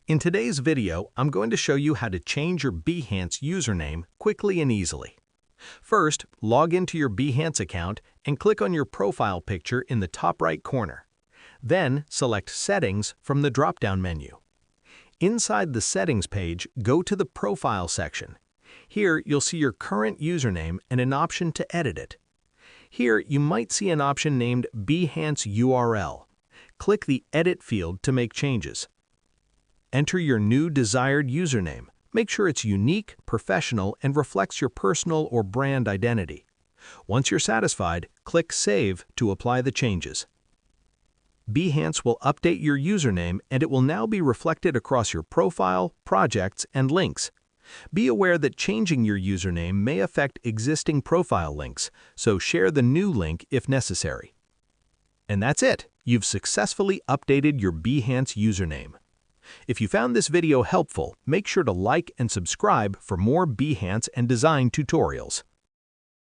In today's video, I'm going to show you how to change your Behance username quickly and easily. First, log into your Behance account and click on your profile picture in the top right corner. Then, select Settings from the drop-down menu. Inside the Settings page, go to the Profile section. Here, you'll see your current username and an option to edit it. Here, you might see an option named Behance URL. Click the Edit field to make changes. Enter your new desired username. Make sure it's unique, professional, and reflects your personal or brand identity. Once you're satisfied, click Save to apply the changes. Behance will update your username and it will now be reflected across your profile, projects, and links. Be aware that changing your username may affect existing profile links, so share the new link if necessary. And that's it! You've successfully updated your Behance username. If you found this video helpful, make sure to like and subscribe for more Behance and design tutorials.